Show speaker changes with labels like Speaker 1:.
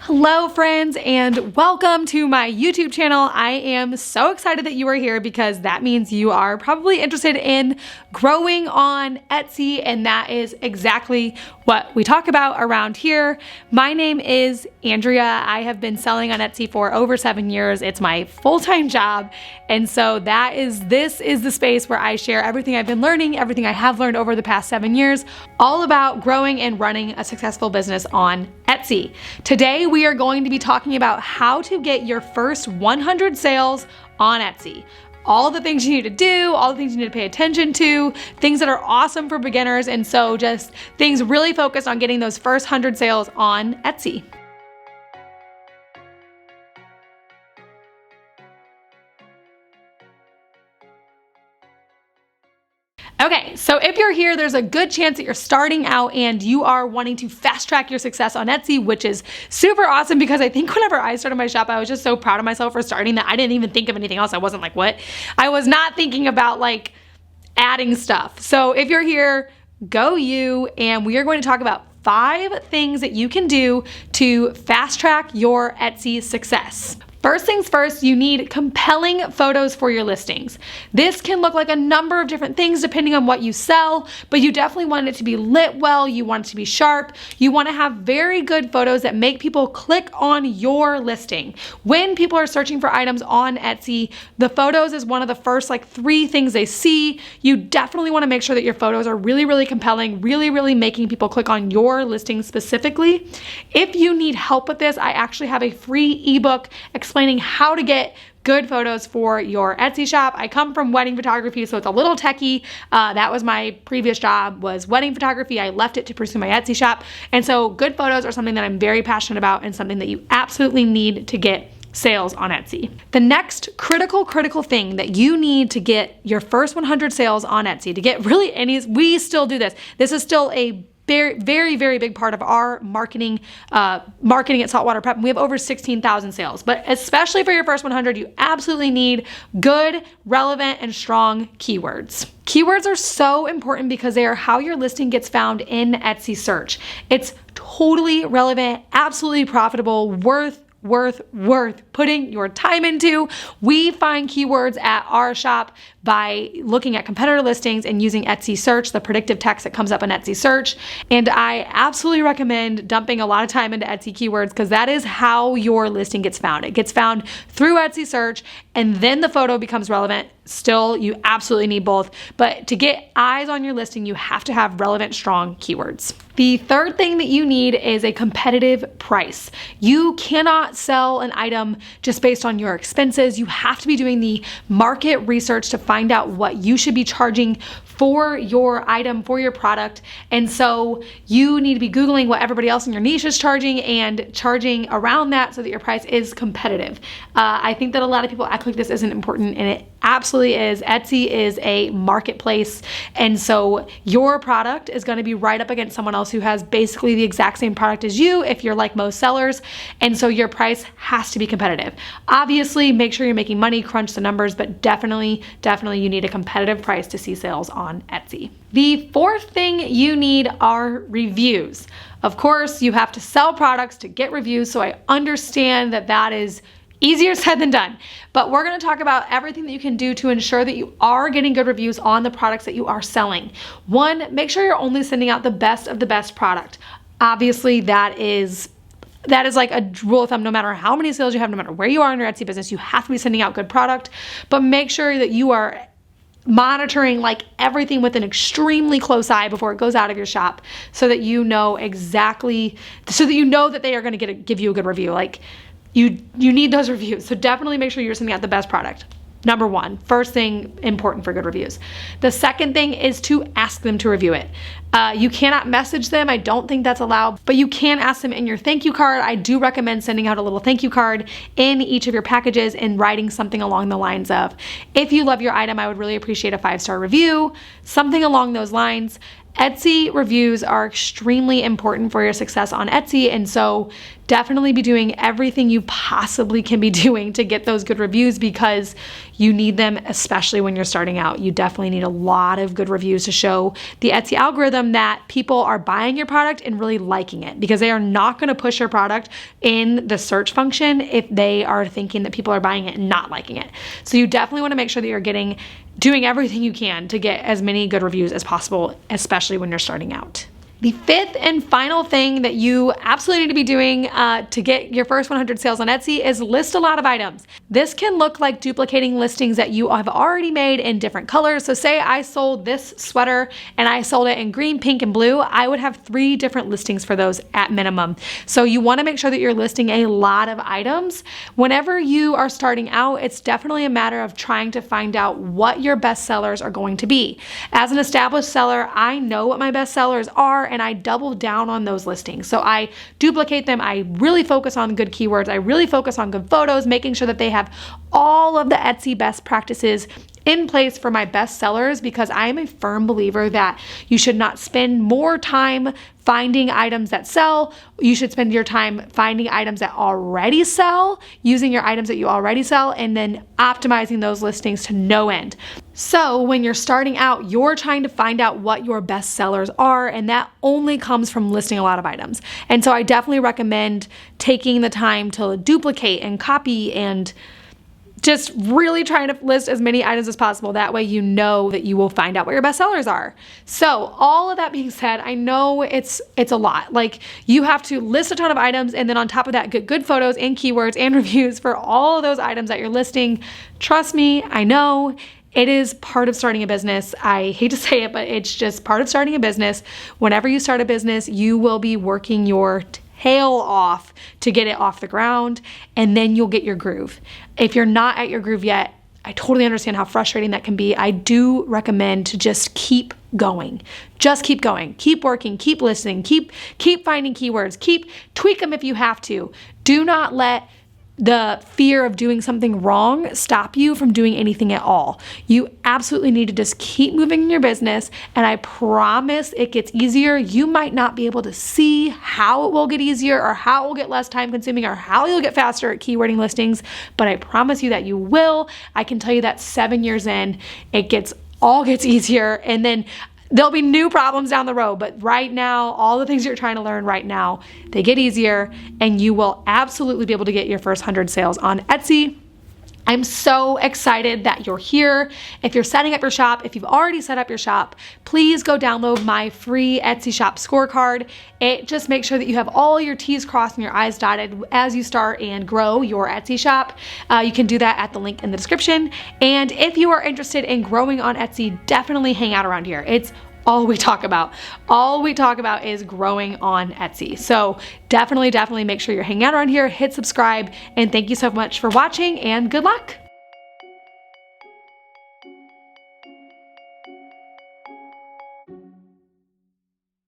Speaker 1: Hello friends, and welcome to my YouTube channel. I am so excited that you are here because that means you are probably interested in growing on Etsy, and that is exactly what we talk about around here. My name is Andrea. I have been selling on Etsy for over 7 years. It's my full-time job, and so this is the space where I share everything I've been learning, everything I have learned over the past 7 years, all about growing and running a successful business on Etsy. Today, we are going to be talking about how to get your first 100 sales on Etsy. All the things you need to do, all the things you need to pay attention to, things that are awesome for beginners, and so just things really focused on getting those first 100 sales on Etsy. Okay, so if you're here, there's a good chance that you're starting out and you are wanting to fast track your success on Etsy, which is super awesome because I think whenever I started my shop, I was just so proud of myself for starting that I didn't even think of anything else. I wasn't like, what? I was not thinking about like adding stuff. So if you're here, go you, and we are going to talk about 5 things that you can do to fast track your Etsy success. First things first, you need compelling photos for your listings. This can look like a number of different things depending on what you sell, but you definitely want it to be lit well, you want it to be sharp, you want to have very good photos that make people click on your listing. When people are searching for items on Etsy, the photos is one of the first 3 things they see. You definitely want to make sure that your photos are really, really compelling, really making people click on your listing specifically. If you need help with this, I actually have a free ebook explaining how to get good photos for your Etsy shop. I come from wedding photography, so it's a little techie. That was my previous job, was wedding photography. I left it to pursue my Etsy shop. And so good photos are something that I'm very passionate about and something that you absolutely need to get sales on Etsy. The next critical thing that you need to get your first 100 sales on Etsy, to get really any, we still do this. This is still a very big part of our marketing at Saltwater Prep. We have over 16,000 sales, but especially for your first 100, you absolutely need good, relevant, and strong keywords. Keywords are so important because they are how your listing gets found in Etsy search. It's totally relevant, absolutely profitable, worth putting your time into. We find keywords at our shop by looking at competitor listings and using Etsy search, the predictive text that comes up in Etsy search. And I absolutely recommend dumping a lot of time into Etsy keywords because that is how your listing gets found. It gets found through Etsy search and then the photo becomes relevant. Still, you absolutely need both. But to get eyes on your listing, you have to have relevant, strong keywords. The third thing that you need is a competitive price. You cannot sell an item just based on your expenses. You have to be doing the market research to find out what you should be charging for your item, for your product. And so you need to be Googling what everybody else in your niche is charging and charging around that so that your price is competitive. I think that a lot of people act like this isn't important, and it absolutely is. Etsy is a marketplace, and so your product is going to be right up against someone else who has basically the exact same product as you if you're like most sellers, and so your price has to be competitive. Obviously, make sure you're making money, crunch the numbers, but definitely you need a competitive price to see sales on Etsy. The fourth thing you need are reviews. Of course, you have to sell products to get reviews, so I understand that that is easier said than done, but we're going to talk about everything that you can do to ensure that you are getting good reviews on the products that you are selling. 1, make sure you're only sending out the best of the best product. Obviously, that is like a rule of thumb. No matter how many sales you have, no matter where you are in your Etsy business, you have to be sending out good product, but make sure that you are monitoring everything with an extremely close eye before it goes out of your shop so that you know that they are going to give you a good review. You need those reviews. So definitely make sure you're sending out the best product. Number 1, first thing important for good reviews. The second thing is to ask them to review it. You cannot message them. I don't think that's allowed, but you can ask them in your thank you card. I do recommend sending out a little thank you card in each of your packages and writing something along the lines of, if you love your item, I would really appreciate a 5-star review, something along those lines. Etsy reviews are extremely important for your success on Etsy, and so definitely be doing everything you possibly can be doing to get those good reviews because you need them, especially when you're starting out. You definitely need a lot of good reviews to show the Etsy algorithm that people are buying your product and really liking it, because they are not going to push your product in the search function if they are thinking that people are buying it and not liking it. So you definitely want to make sure that you're doing everything you can to get as many good reviews as possible, especially when you're starting out. The fifth and final thing that you absolutely need to be doing to get your first 100 sales on Etsy is list a lot of items. This can look like duplicating listings that you have already made in different colors. So say I sold this sweater and I sold it in green, pink, and blue. I would have 3 different listings for those at minimum. So you want to make sure that you're listing a lot of items. Whenever you are starting out, it's definitely a matter of trying to find out what your best sellers are going to be. As an established seller, I know what my best sellers are, and I double down on those listings. So I duplicate them. I really focus on good keywords. I really focus on good photos, making sure that they have all of the Etsy best practices in place for my best sellers, because I am a firm believer that you should not spend more time finding items that sell. You should spend your time finding items that already sell, using your items that you already sell, and then optimizing those listings to no end. So when you're starting out, you're trying to find out what your best sellers are, and that only comes from listing a lot of items. And so I definitely recommend taking the time to duplicate and copy and just really trying to list as many items as possible. That way you know that you will find out what your best sellers are. So all of that being said, I know it's a lot. Like, you have to list a ton of items, and then on top of that, get good photos and keywords and reviews for all of those items that you're listing. Trust me, I know. It is part of starting a business. I hate to say it, but it's just part of starting a business. Whenever you start a business, you will be working your tail off to get it off the ground, and then you'll get your groove. If you're not at your groove yet, I totally understand how frustrating that can be. I do recommend to just keep going. Just keep going. Keep working. Keep listening. Keep finding keywords. Keep tweak them if you have to. Do not let the fear of doing something wrong stop you from doing anything at all. You absolutely need to just keep moving in your business, and I promise it gets easier. You might not be able to see how it will get easier, or how it will get less time consuming, or how you'll get faster at keywording listings, but I promise you that you will. I can tell you that 7 years in, it gets easier, and then there'll be new problems down the road, but right now, all the things you're trying to learn right now, they get easier, and you will absolutely be able to get your first 100 sales on Etsy. I'm so excited that you're here. If you're setting up your shop, if you've already set up your shop, please go download my free Etsy shop scorecard. It just makes sure that you have all your T's crossed and your I's dotted as you start and grow your Etsy shop. You can do that at the link in the description. And if you are interested in growing on Etsy, definitely hang out around here. It's all we talk about. All we talk about is growing on Etsy. So definitely make sure you're hanging out around here, hit subscribe, and thank you so much for watching, and good luck.